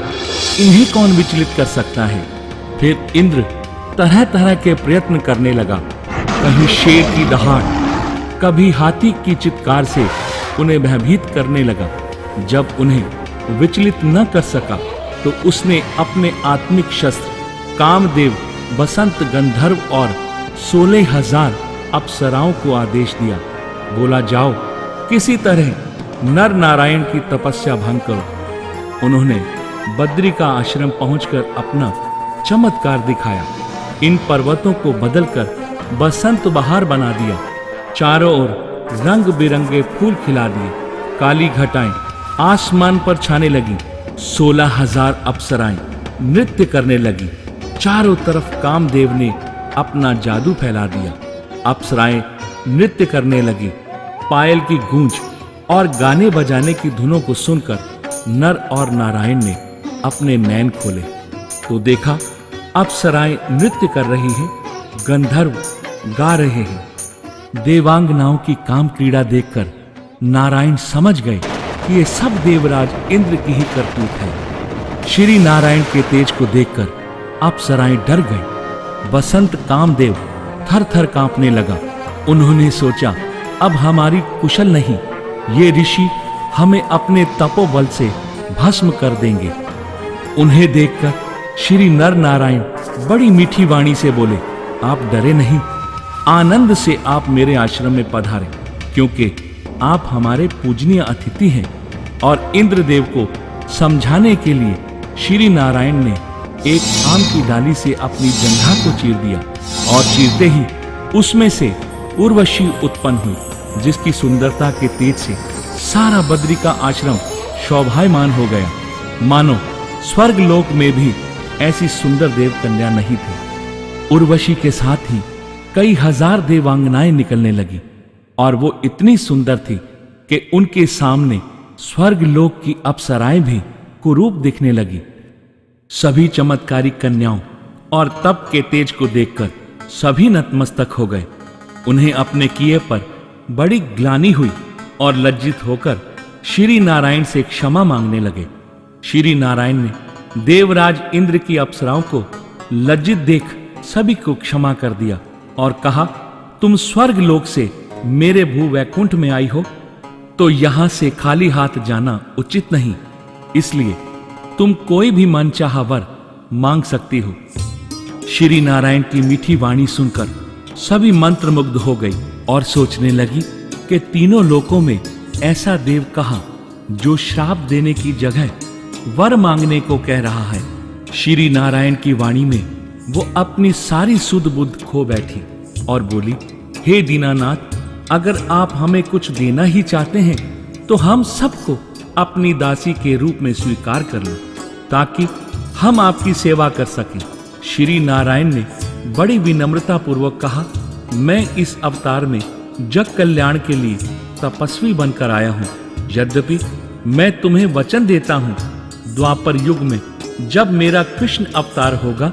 इन्हें कौन विचलित कर सकता है। फिर इंद्र तरह तरह के प्रयत्न करने लगा, कहीं शेर की दहाड़, कभी हाथी की चित्कार से उन्हें भयभीत करने लगा। जब उन्हें विचलित न कर सका तो उसने अपने आत्मिक शस्त्र कामदेव, बसंत, गंधर्व और 16,000 अप्सराओं को आदेश दिया। बोला, जाओ किसी तरह नर नारायण की तपस्या भंग करो। उन्होंने बद्री का आश्रम पहुंचकर अपना चमत्कार दिखाया। इन पर्वतों को बदलकर बसंत बहार बना दिया। चारों ओर रंग बिरंगे फूल खिला दिए। काली घटाएं आसमान पर छाने लगी। 16,000 अप्सराएं नृत्य करने लगी। चारों तरफ कामदेव ने अपना जादू फैला दिया। अप्सराएं नृत्य करने लगी। पायल की गूंज और गाने बजाने की धुनों को सुनकर नर और नारायण ने अपने नैन खोले तो देखा अप्सराएं नृत्य कर रही हैं, गंधर्व गा रहे हैं। देवांगनाओं की काम क्रीड़ा देखकर नारायण समझ गए कि ये सब देवराज इंद्र की ही करतूत है। श्री नारायण के तेज को देखकर अप्सराएं डर गई। बसंत कामदेव थर थर कांपने लगा। उन्होंने सोचा, अब हमारी कुशल नहीं, ये ऋषि हमें अपने तपोबल से भस्म कर देंगे। उन्हें देखकर श्री नर नारायण बड़ी मीठी वाणी से बोले, आप डरे नहीं, आनंद से आप मेरे आश्रम में पधारें, क्योंकि आप हमारे पूजनीय अतिथि हैं। और इंद्रदेव को समझाने के लिए श्री नारायण ने एक आम की डाली से अपनी जंघा को चीर दिया और चीरते ही उसमें से उर्वशी उत्पन्न हुई, जिसकी सुंदरता के तेज से सारा बद्री का आश्रम शोभायमान हो गया। मानो स्वर्ग लोक में भी ऐसी सुंदर देव कन्या नहीं थी। उर्वशी के साथ ही कई हजार देवांगनाएं निकलने लगी और वो इतनी सुंदर थी कि उनके सामने स्वर्ग लोक की अप्सराएं भी कुरूप दिखने लगी। सभी चमत्कारी कन्याओं और तप के तेज को देखकर सभी नतमस्तक हो गए। उन्हें अपने किए पर बड़ी ग्लानि हुई और लज्जित होकर श्री नारायण से क्षमा मांगने लगे। श्री नारायण ने देवराज इंद्र की अप्सराओं को लज्जित देख सभी को क्षमा कर दिया और कहा, तुम स्वर्ग लोक से मेरे भू वैकुंठ में आई हो तो यहां से खाली हाथ जाना उचित नहीं, इसलिए तुम कोई भी मनचाहा वर मांग सकती हो। श्री नारायण की मीठी वाणी सुनकर सभी मंत्रमुग्ध हो गई और सोचने लगी कि तीनों लोकों में ऐसा देव कहां जो श्राप देने की जगह वर मांगने को कह रहा है। श्री नारायण की वाणी में वो अपनी सारी सुध बुद्ध खो बैठी और बोली, हे दीनानाथ, अगर आप हमें कुछ देना ही चाहते हैं तो हम सबको अपनी दासी के रूप में स्वीकार कर लो ताकि हम आपकी सेवा कर सकें। श्री नारायण ने बड़ी विनम्रता पूर्वक कहा, मैं इस अवतार में जग कल्याण के लिए तपस्वी बनकर आया हूं। यद्यपि मैं तुम्हें वचन देता हूं, द्वापर युग में जब मेरा कृष्ण अवतार होगा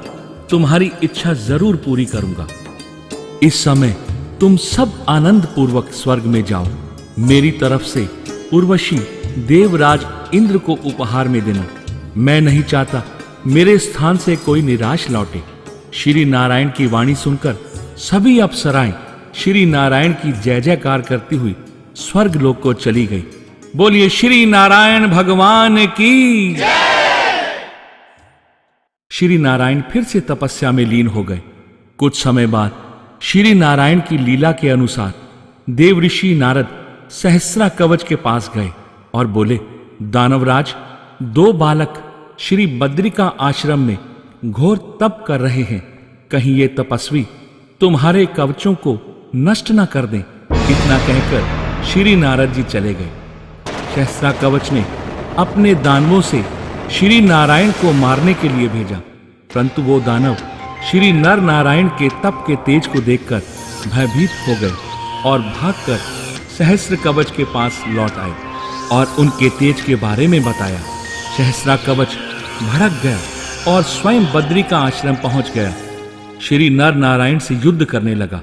तुम्हारी इच्छा जरूर पूरी करूंगा। इस समय तुम सब आनंद पूर्वक स्वर्ग में जाओ। मेरी तरफ से उर्वशी देवराज इंद्र को उपहार में देना। मैं नहीं चाहता मेरे स्थान से कोई निराश लौटे। श्री नारायण की वाणी सुनकर सभी अप्सराएं श्री नारायण की जय जयकार करती हुई स्वर्ग लोक को चली गई। बोलिए श्री नारायण भगवान की। श्री नारायण फिर से तपस्या में लीन हो गए। कुछ समय बाद श्री नारायण की लीला के अनुसार देवऋषि नारद सहस्रा कवच के पास गए और बोले, दानवराज, दो बालक श्री बद्रिका आश्रम में घोर तप कर रहे हैं, कहीं ये तपस्वी तुम्हारे कवचों को नष्ट न कर दें। इतना कहकर श्री नारद जी चले गए। सहस्रा कवच ने अपने दानवों से श्री नारायण को मारने के लिए भेजा, परंतु वो दानव श्री नर नारायण के तप के तेज को देखकर भयभीत हो गए और भागकर सहस्र कवच के पास लौट आए और उनके तेज के बारे में बताया। सहस्रा कवच भड़क गया और स्वयं बद्री का आश्रम पहुंच गया। श्री नर नारायण से युद्ध करने लगा।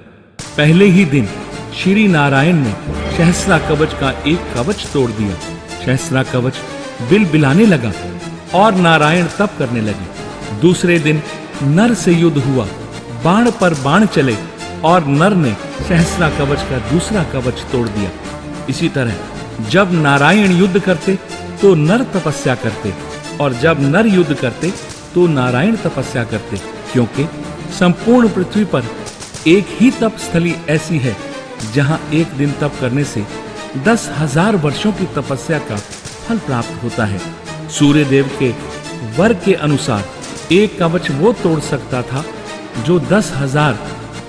पहले ही दिन श्री नारायण ने सहस्रा कवच का एक कवच तोड़ दिया। सहस्रा कवच बिलबिलाने लगा और नारायण तप करने लगे। दूसरे दिन नर से युद्ध हुआ। बाण पर बाण चले और नर ने सहस्रा कवच का दूसरा कवच तोड़ दिया। इसी तरह जब नारायण युद्ध करते तो नर तपस्या करते और जब नर युद्ध करते तो नारायण तपस्या करते, क्योंकि संपूर्ण पृथ्वी पर एक ही तप स्थली ऐसी है जहां एक दिन तप करने से 10,000 वर्षों की तपस्या का फल प्राप्त होता है। सूर्य देव के वर के अनुसार एक कवच वो तोड़ सकता था जो 10,000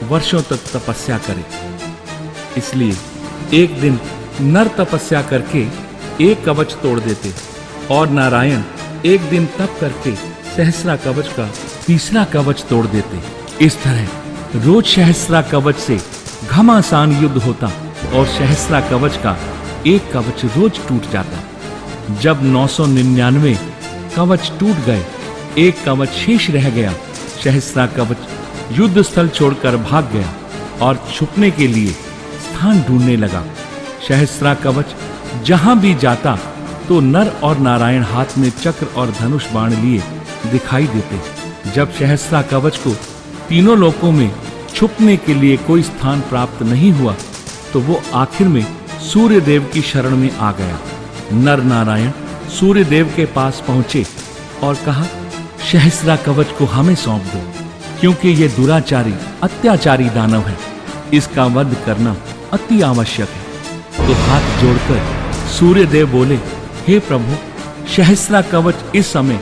वर्षों तक तपस्या करे। इसलिए एक दिन नर तपस्या करके एक कवच तोड़ देते और नारायण एक दिन तप करके सहस्रा कवच का तीसरा कवच तोड़ देते। इस तरह रोज सहस्रा कवच से घमासान युद्ध होता और सहस्रा कवच का एक कवच रोज टूट जाता। जब 999 कवच टूट गए, एक कवच शेष रह गया। सहस्रा कवच युद्ध स्थल छोड़कर भाग गया और छुपने के लिए स्थान ढूंढने लगा। सहस्त्रा कवच जहां भी जाता तो नर और नारायण हाथ में चक्र और धनुष बाण लिए दिखाई देते। जब सहस्त्रा कवच को तीनों लोकों में छुपने के लिए कोई स्थान प्राप्त नहीं हुआ तो वो आखिर में सूर्य देव की शरण में आ गया। नर नारायण सूर्य देव के पास पहुंचे और कहा, सहस्त्रा कवच को हमें सौंप दो, क्योंकि ये दुराचारी अत्याचारी दानव है, इसका वध करना अति आवश्यक है। तो हाथ जोड़कर सूर्य देव बोले, हे प्रभु, सहस्त्रा कवच इस समय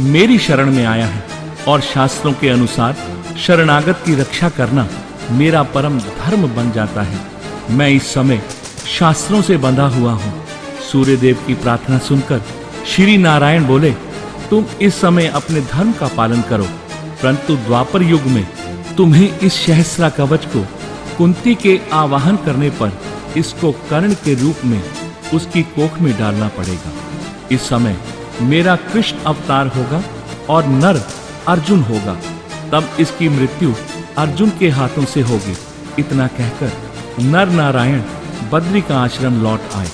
मेरी शरण में आया है और शास्त्रों के अनुसार शरणागत की रक्षा करना मेरा परम धर्म बन जाता है। मैं इस समय शास्त्रों से बंधा हुआ हूं। सूर्य देव की प्रार्थना सुनकर श्री नारायण बोले, तुम इस समय अपने धर्म का पालन करो, परंतु द्वापर युग में तुम्हें इस सहस्त्रा कवच को कुंती के आवाहन करने पर इसको कर्ण के रूप में उसकी कोख में डालना पड़ेगा। इस समय मेरा कृष्ण अवतार होगा और नर अर्जुन होगा, तब इसकी मृत्यु अर्जुन के हाथों से होगी। इतना कहकर नर नारायण बद्री का आश्रम लौट आए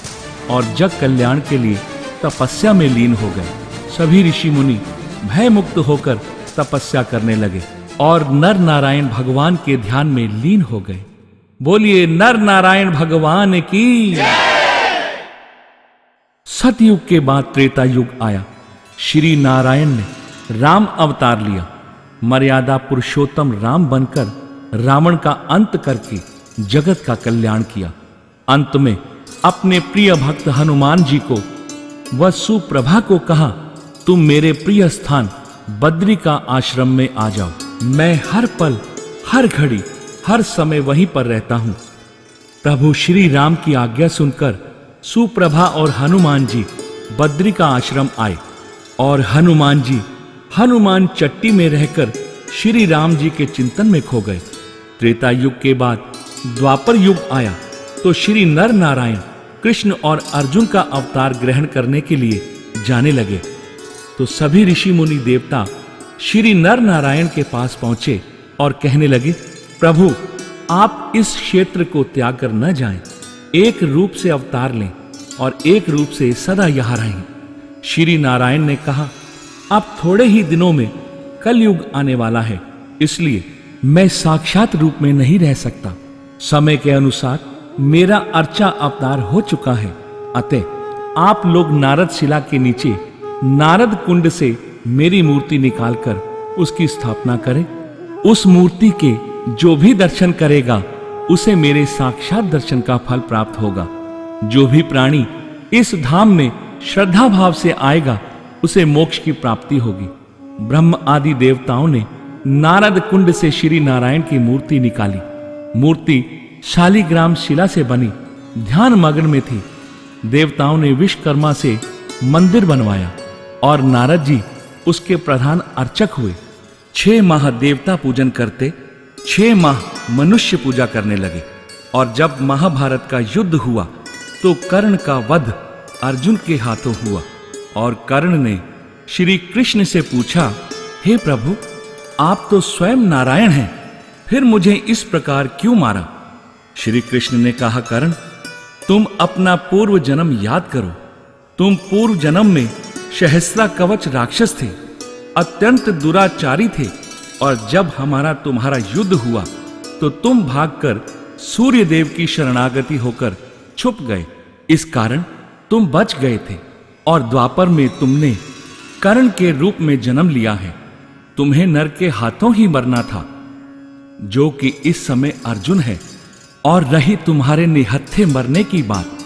और जग कल्याण के लिए तपस्या में लीन हो गए। सभी ऋषि मुनि भय मुक्त होकर तपस्या करने लगे और नर नारायण भगवान के ध्यान में लीन हो गए। बोलिए नर नारायण भगवान की। सतयुग के बाद त्रेता युग आया। श्री नारायण ने राम अवतार लिया। मर्यादा पुरुषोत्तम राम बनकर रावण का अंत करके जगत का कल्याण किया। अंत में अपने प्रिय भक्त हनुमान जी को व सुप्रभा को कहा, तुम मेरे प्रिय स्थान बद्री का आश्रम में आ जाओ। मैं हर पल हर घड़ी हर समय वहीं पर रहता हूं। प्रभु श्री राम की आज्ञा सुनकर सुप्रभा और हनुमान जी बद्री का आश्रम आए और हनुमान चट्टी में रहकर श्री राम जी के चिंतन में खो गए। त्रेता युग के बाद द्वापर युग आया तो श्री नर नारायण कृष्ण और अर्जुन का अवतार ग्रहण करने के लिए जाने लगे। तो सभी ऋषि मुनि देवता श्री नर नारायण के पास पहुंचे और कहने लगे, प्रभु आप इस क्षेत्र को त्याग कर न जाएं, एक रूप से अवतार लें और एक रूप से सदा यहां रहें। श्री नारायण ने कहा, अब थोड़े ही दिनों में कलयुग आने वाला है, इसलिए मैं साक्षात रूप में नहीं रह सकता। समय के अनुसार मेरा अर्चा अवतार हो चुका है। अतः आप लोग नारद शिला के नीचे नारद कुंड से मेरी मूर्ति निकालकर उसकी स्थापना करें। उस मूर्ति के जो भी दर्शन करेगा उसे मेरे साक्षात दर्शन का फल प्राप्त होगा। जो भी प्राणी इस धाम में श्रद्धा भाव से आएगा उसे मोक्ष की प्राप्ति होगी। ब्रह्म आदि देवताओं ने नारद कुंड से श्री नारायण की मूर्ति निकाली। मूर्ति शालिग्राम शिला से बनी ध्यान मग्न में थी। देवताओं ने विश्वकर्मा से मंदिर बनवाया और नारद जी उसके प्रधान अर्चक हुए। 6 माह देवता पूजन करते, 6 माह मनुष्य पूजा करने लगे। और जब महाभारत का युद्ध हुआ तो कर्ण का वध अर्जुन के हाथों हुआ और कर्ण ने श्री कृष्ण से पूछा, हे प्रभु आप तो स्वयं नारायण हैं, फिर मुझे इस प्रकार क्यों मारा? श्री कृष्ण ने कहा, कर्ण तुम अपना पूर्व जन्म याद करो। तुम पूर्व जन्म में सहस्त्रा कवच राक्षस थे, अत्यंत दुराचारी थे और जब हमारा तुम्हारा युद्ध हुआ तो तुम भागकर सूर्य देव की शरणागति होकर छुप गए। इस कारण तुम बच गए थे और द्वापर में तुमने कर्ण के रूप में जन्म लिया है। तुम्हें नर के हाथों ही मरना था, जो कि इस समय अर्जुन है। और रही तुम्हारे निहत्थे मरने की बात,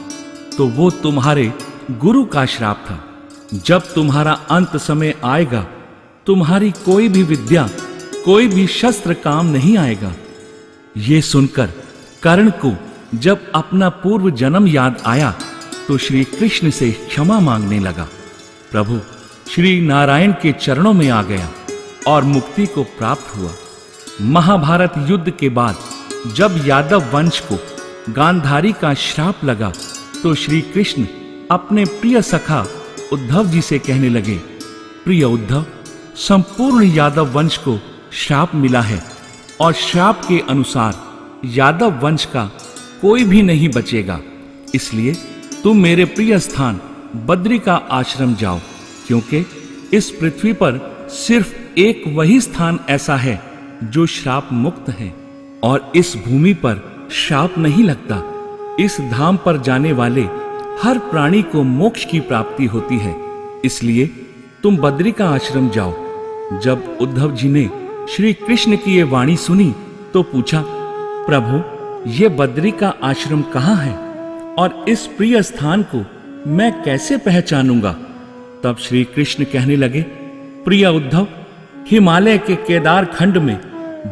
तो वो तुम्हारे गुरु का श्राप था। जब तुम्हारा अंत समय आएगा तुम्हारी कोई भी विद्या, कोई भी शस्त्र काम नहीं आएगा। ये सुनकर कर्ण को जब अपना पूर्व जन्म याद आया तो श्री कृष्ण से क्षमा मांगने लगा। प्रभु श्री नारायण के चरणों में आ गया और मुक्ति को प्राप्त हुआ। महाभारत युद्ध के बाद जब यादव वंश को गांधारी का श्राप लगा तो श्री कृष्ण अपने प्रिय सखा उद्धव जी से कहने लगे, प्रिय उद्धव, संपूर्ण यादव वंश को श्राप मिला है और श्राप के अनुसार यादव वंश का कोई भी नहीं बचेगा। इसलिए तुम मेरे प्रिय स्थान बद्री का आश्रम जाओ, क्योंकि इस पृथ्वी पर सिर्फ एक वही स्थान ऐसा है जो श्राप मुक्त है, और इस भूमि पर श्राप नहीं लगता। इस धाम पर जाने वाले हर प्राणी को मोक्ष की प्राप्ति होती है। इसलिए तुम बद्री का आश्रम जाओ। जब उद्धव जी ने श्री कृष्ण की ये वाणी सुनी तो पूछा, प्रभु, ये बद्री का आश्रम कहाँ है और इस प्रिय स्थान को मैं कैसे पहचानूंगा? तब श्री कृष्ण कहने लगे, प्रिय उद्धव, हिमालय के केदार खंड में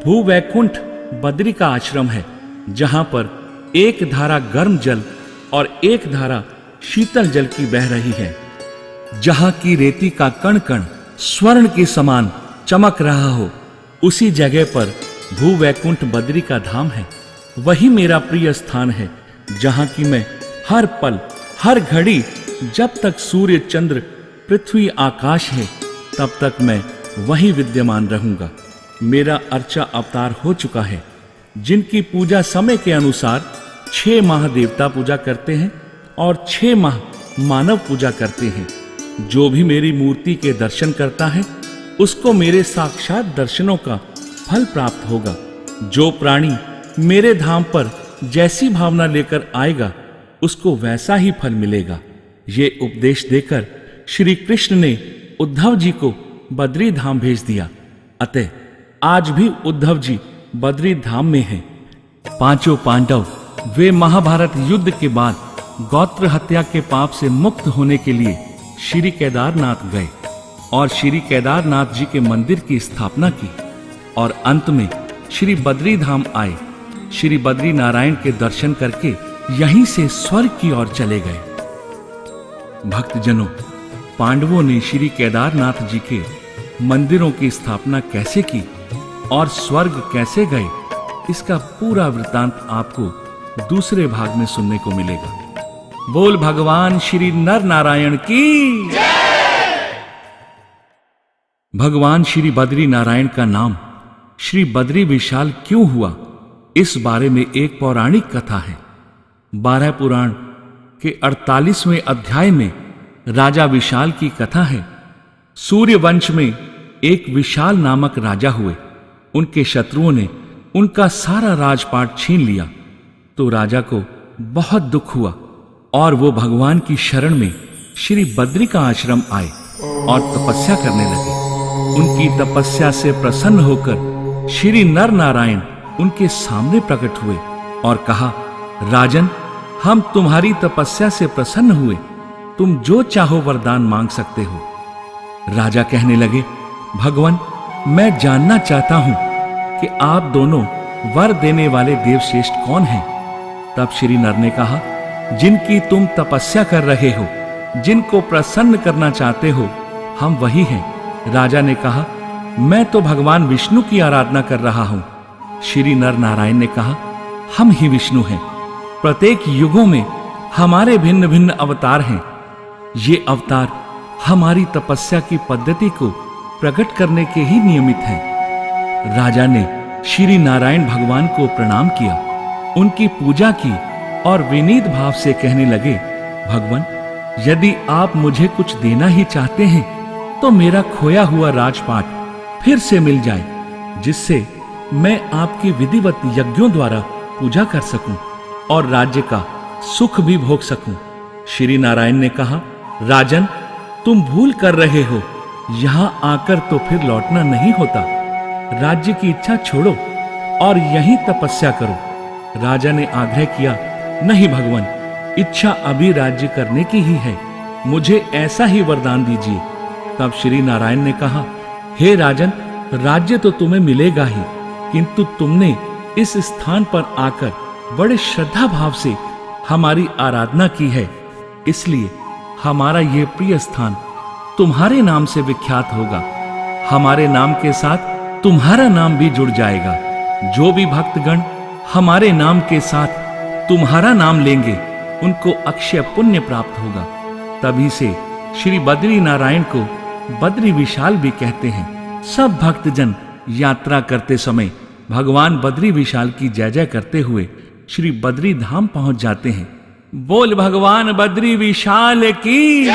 भूवैकुंठ बद्री का आश्रम है, जहां पर एक धारा गर्म जल और एक धारा शीतल जल की बह रही है, जहां की रेती का कण कण स्वर्ण के समान चमक रहा हो, उसी जगह पर भूवैकुंठ बद्री का धाम है। वही मेरा प्रिय स्थान है, जहां की मैं हर पल हर घड़ी, जब तक सूर्य चंद्र पृथ्वी आकाश है, तब तक मैं वहीं विद्यमान रहूंगा। मेरा अर्चा अवतार हो चुका है, जिनकी पूजा समय के अनुसार 6 माह देवता पूजा करते हैं और 6 माह मानव पूजा करते हैं। जो भी मेरी मूर्ति के दर्शन करता है, उसको मेरे साक्षात दर्शनों का फल प्राप्त होगा। जो प्राणी मेरे धाम पर जैसी भावना लेकर आएगा, उसको वैसा ही फल मिलेगा। ये उपदेश देकर श्री कृष्ण ने उद्धव जी को बद्री धाम भेज दिया। अतः आज भी उद्धव जी बद्री धाम में हैं। 5 पांडव वे महाभारत युद्ध के बाद गोत्र हत्या के पाप से मुक्त होने के लिए श्री केदारनाथ गए और श्री केदारनाथ जी के मंदिर की स्थापना की, और अंत में श्री बद्री धाम आए। श्री बद्री नारायण के दर्शन करके यहीं से स्वर्ग की ओर चले गए। भक्तजनों, पांडवों ने श्री केदारनाथ जी के मंदिरों की स्थापना कैसे की और स्वर्ग कैसे गए, इसका पूरा वृत्तांत आपको दूसरे भाग में सुनने को मिलेगा। बोल भगवान श्री नर नारायण की। भगवान श्री बद्री नारायण का नाम श्री बद्री विशाल क्यों हुआ, इस बारे में एक पौराणिक कथा है। 12 पुराण के 48वें अध्याय में राजा विशाल की कथा है। सूर्य वंश में एक विशाल नामक राजा हुए। उनके शत्रुओं ने उनका सारा राजपाट छीन लिया, तो राजा को बहुत दुख हुआ और वो भगवान की शरण में श्री बद्री का आश्रम आए और तपस्या करने लगे। उनकी तपस्या से प्रसन्न होकर श्री नर नारायण उनके सामने प्रकट हुए और कहा, राजन, हम तुम्हारी तपस्या से प्रसन्न हुए, तुम जो चाहो वरदान मांग सकते हो। राजा कहने लगे, भगवान, मैं जानना चाहता हूं कि आप दोनों वर देने वाले देवश्रेष्ठ कौन हैं? तब श्री नर ने कहा, जिनकी तुम तपस्या कर रहे हो, जिनको प्रसन्न करना चाहते हो, हम वही हैं। राजा ने कहा, मैं तो भगवान विष्णु की आराधना कर रहा हूं। श्री नर नारायण ने कहा, हम ही विष्णु हैं। प्रत्येक युगों में हमारे भिन्न भिन्न अवतार हैं। ये अवतार हमारी तपस्या की पद्धति को प्रकट करने के ही नियमित हैं। राजा ने श्री नारायण भगवान को प्रणाम किया, उनकी पूजा की और विनीत भाव से कहने लगे, भगवान, यदि आप मुझे कुछ देना ही चाहते हैं तो मेरा खोया हुआ राजपाट फिर से मिल जाए, जिससे मैं आपकी विधिवत यज्ञों द्वारा पूजा कर सकूं और राज्य का सुख भी भोग सकूं। श्री नारायण ने कहा, राजन, तुम भूल कर रहे हो, यहां आकर तो फिर लौटना नहीं होता। राज्य की इच्छा छोड़ो और यहीं तपस्या करो। राजा ने आग्रह किया, नहीं भगवान, इच्छा अभी राज्य करने की ही है, मुझे ऐसा ही वरदान दीजिए। तब श्री नारायण ने कहा, हे राजन, राज्य तो तुम्हें मिलेगा ही, किंतु तुमने इस स्थान पर आकर बड़े श्रद्धा भाव से हमारी आराधना की है, इसलिए हमारा यह प्रिय स्थान तुम्हारे नाम से विख्यात होगा। हमारे नाम के साथ तुम्हारा नाम भी जुड़ जाएगा। जो भी भक्तगण हमारे नाम के साथ तुम्हारा नाम लेंगे, उनको अक्षय पुण्य प्राप्त होगा। तभी से श्री बद्री नारायण को बद्री विशाल भी कहते हैं। सब भक्तजन यात्रा करते समय भगवान बद्री विशाल की जय जय करते हुए श्री बद्री धाम पहुंच जाते हैं। बोल भगवान बद्री विशाल की।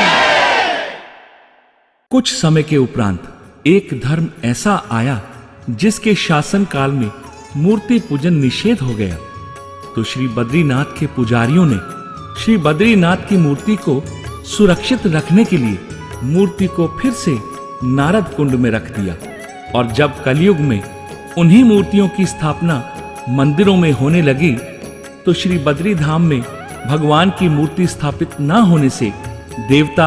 कुछ समय के उपरांत एक धर्म ऐसा आया जिसके शासन काल में मूर्ति पूजन निषेध हो गया। तो श्री बद्रीनाथ के पुजारियों ने श्री बद्रीनाथ की मूर्ति को सुरक्षित रखने के लिए मूर्ति को फिर से नारद कुंड में रख दिया। और जब कलयुग में उन्हीं मूर्तियों की स्थापना मंदिरों में होने लगी तो श्री बद्री धाम में भगवान की मूर्ति स्थापित न होने से देवता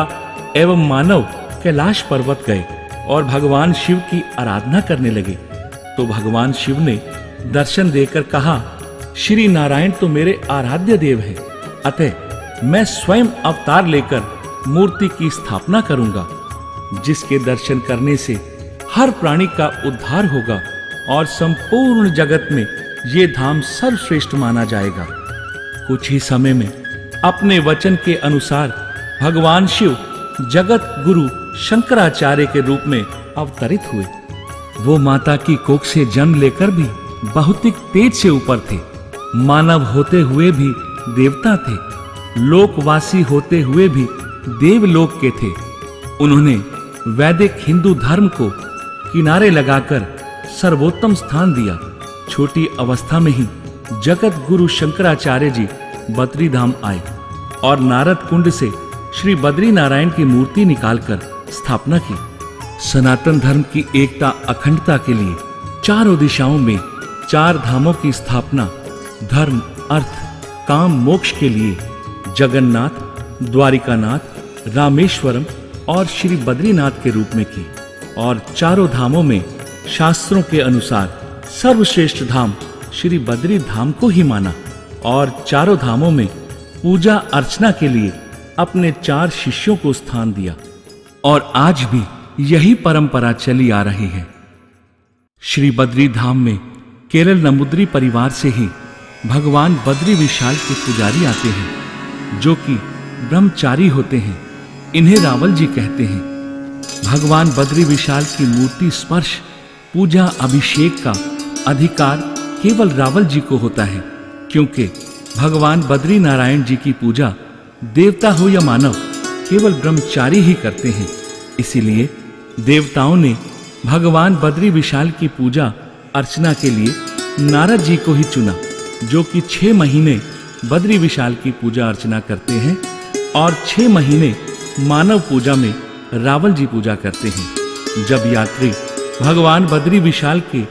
एवं मानव कैलाश पर्वत गए और भगवान शिव की आराधना करने लगे। तो भगवान शिव ने दर्शन देकर कहा, श्री नारायण तो मेरे आराध्य देव हैं, अतः मैं स्वयं अवतार लेकर मूर्ति की स्थापना करूंगा, जिसके दर्शन करने से हर प्राणी का उद्धार होगा और संपूर्ण जगत में ये धाम सर्वश्रेष्ठ माना जाएगा। कुछ ही समय में अपने वचन के अनुसार भगवान शिव जगत गुरु शंकराचार्य के रूप में अवतरित हुए। वो माता की कोख से जन्म लेकर भी बहुत ही तेज से ऊपर थे, मानव होते हुए भी देवता थे, लोकवासी होते हुए भी देवलोक के थे। उन्होंने वैदिक हिंदू धर्म को किनारे लगाकर सर्वोत्तम स्थान दिया। छोटी अवस्था में ही जगत गुरु शंकराचार्य जी बद्री धाम आए और नारद कुंड से श्री बद्री नारायण की मूर्ति निकालकर स्थापना की। सनातन धर्म की एकता अखंडता के लिए चारों दिशाओं में 4 धामों की स्थापना धर्म अर्थ काम मोक्ष के लिए जगन्नाथ, द्वारिकानाथ, रामेश्वरम और श्री बद्रीनाथ के रूप में की। और चारों धामों में शास्त्रों के अनुसार सर्वश्रेष्ठ धाम श्री बद्री धाम को ही माना और चारों धामों में पूजा अर्चना के लिए अपने 4 शिष्यों को स्थान दिया। और आज भी यही परंपरा चली आ रही है। श्री बद्री धाम में केरल नंबूदरी परिवार से ही भगवान बद्री विशाल के पुजारी आते हैं, जो कि ब्रह्मचारी होते हैं। इन्हें रावल जी कहते हैं। भगवान बद्री विशाल की मूर्ति स्पर्श पूजा अभिषेक का अधिकार केवल रावल जी को होता है, क्योंकि भगवान बद्री नारायण जी की पूजा देवता हो या मानव केवल ब्रह्मचारी ही करते हैं। इसीलिए देवताओं ने भगवान बद्री विशाल की पूजा अर्चना के लिए नारद जी को ही चुना, जो कि 6 महीने बद्री विशाल की पूजा अर्चना करते हैं और 6 महीने मानव पूजा में रावल जी पूजा करते हैं। जब यात्री भगवान बद्री विशाल के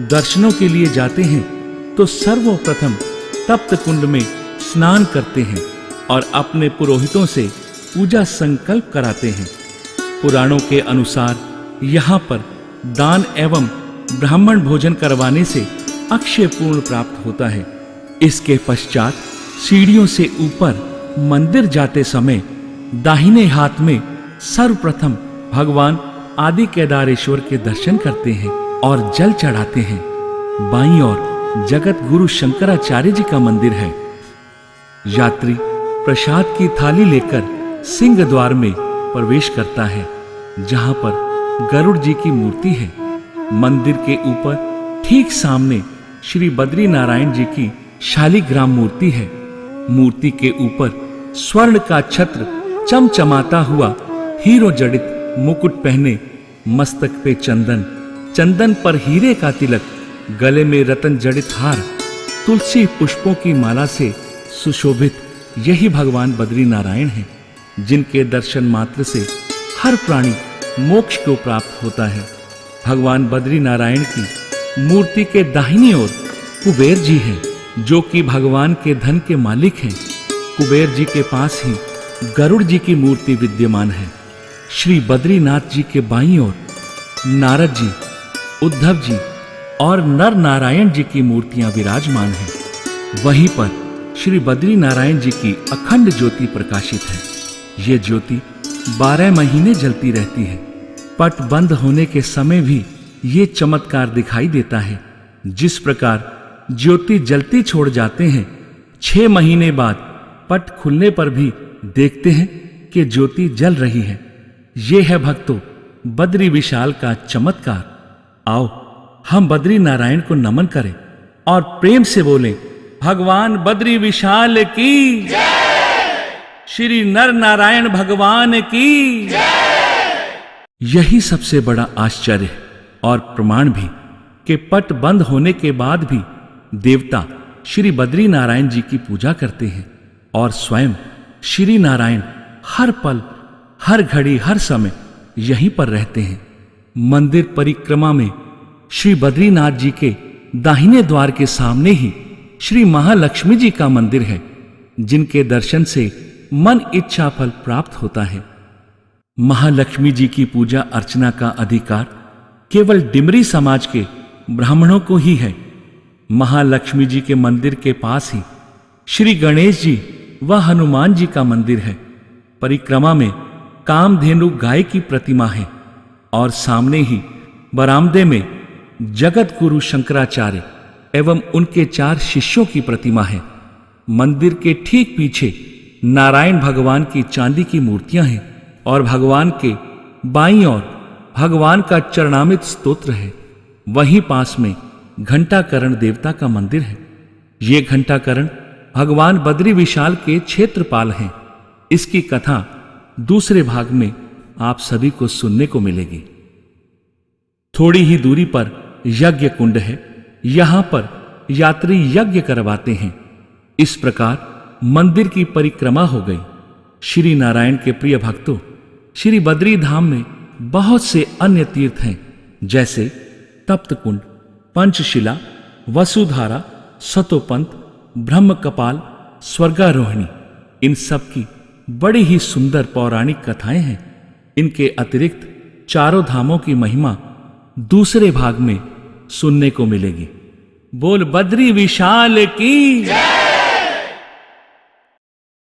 दर्शनों के लिए जाते हैं तो सर्वप्रथम तप्त कुंड में स्नान करते हैं और अपने पुरोहितों से पूजा संकल्प कराते हैं। पुराणों के अनुसार यहाँ पर दान एवं ब्राह्मण भोजन करवाने से अक्षय पूर्ण प्राप्त होता है। इसके पश्चात सीढ़ियों से ऊपर मंदिर जाते समय दाहिने हाथ में सर्वप्रथम भगवान आदि केदारेश्वर के दर्शन करते हैं और जल चढ़ाते हैं। बाईं ओर जगत गुरु शंकराचार्य जी का मंदिर है। यात्री प्रसाद की थाली लेकर सिंह द्वार में प्रवेश करता है, जहां पर गरुड़ जी की मूर्ति है। मंदिर के ऊपर ठीक सामने श्री बद्री नारायण जी की शालिग्राम मूर्ति है। मूर्ति के ऊपर स्वर्ण का छत्र चमचमाता हुआ हीरो जड़ित मुकुट पहने, मस्तक पे चंदन, चंदन पर हीरे का तिलक, गले में रतन जड़ित हार, तुलसी पुष्पों की माला से सुशोभित यही भगवान बद्री नारायण हैं, जिनके दर्शन मात्र से हर प्राणी मोक्ष को प्राप्त होता है। भगवान बद्री नारायण की मूर्ति के दाहिनी ओर कुबेर जी हैं, जो कि भगवान के धन के मालिक हैं। कुबेर जी के पास ही गरुड़ जी की मूर्ति विद्यमान है। श्री बद्रीनाथ जी के बाईं ओर नारद जी, उद्धव जी और नर नारायण जी की मूर्तियां विराजमान हैं। वहीं पर श्री बद्री नारायण जी की अखंड ज्योति प्रकाशित है। ये ज्योति 12 महीने जलती रहती है। पट बंद होने के समय भी ये चमत्कार दिखाई देता है। जिस प्रकार ज्योति जलती छोड़ जाते हैं, 6 महीने बाद पट खुलने पर भी देखते हैं कि ज्योति जल रही है। ये है भक्तों बद्री विशाल का चमत्कार। आओ हम बद्री नारायण को नमन करें और प्रेम से बोलें, भगवान बद्री विशाल की, श्री नर नारायण भगवान की। यही सबसे बड़ा आश्चर्य और प्रमाण भी कि पट बंद होने के बाद भी देवता श्री बद्री नारायण जी की पूजा करते हैं और स्वयं श्री नारायण हर पल, हर घड़ी, हर समय यहीं पर रहते हैं। मंदिर परिक्रमा में श्री बद्रीनाथ जी के दाहिने द्वार के सामने ही श्री महालक्ष्मी जी का मंदिर है, जिनके दर्शन से मन इच्छा फल प्राप्त होता है। महालक्ष्मी जी की पूजा अर्चना का अधिकार केवल डिमरी समाज के ब्राह्मणों को ही है। महालक्ष्मी जी के मंदिर के पास ही श्री गणेश जी व हनुमान जी का मंदिर है। परिक्रमा में कामधेनु गाय की प्रतिमा है और सामने ही बरामदे में जगत गुरु शंकराचार्य एवं उनके 4 शिष्यों की प्रतिमा है। मंदिर के ठीक पीछे नारायण भगवान की चांदी की मूर्तियां हैं और भगवान के बाईं ओर भगवान का चरणामृत स्तोत्र है। वहीं पास में घंटाकरण देवता का मंदिर है। ये घंटाकरण भगवान बद्री विशाल के क्षेत्रपाल हैं। इसकी कथा दूसरे भाग में आप सभी को सुनने को मिलेगी। थोड़ी ही दूरी पर यज्ञ कुंड है। यहां पर यात्री यज्ञ करवाते हैं। इस प्रकार मंदिर की परिक्रमा हो गई। श्री नारायण के प्रिय भक्तों, श्री बद्री धाम में बहुत से अन्य तीर्थ हैं, जैसे तप्त कुंड, पंचशिला, वसुधारा, सतोपंत, ब्रह्म कपाल, स्वर्गारोहिणी। इन सब की बड़ी ही सुंदर पौराणिक कथाएं हैं। इनके अतिरिक्त चारों धामों की महिमा दूसरे भाग में सुनने को मिलेगी। बोल बद्री विशाल की।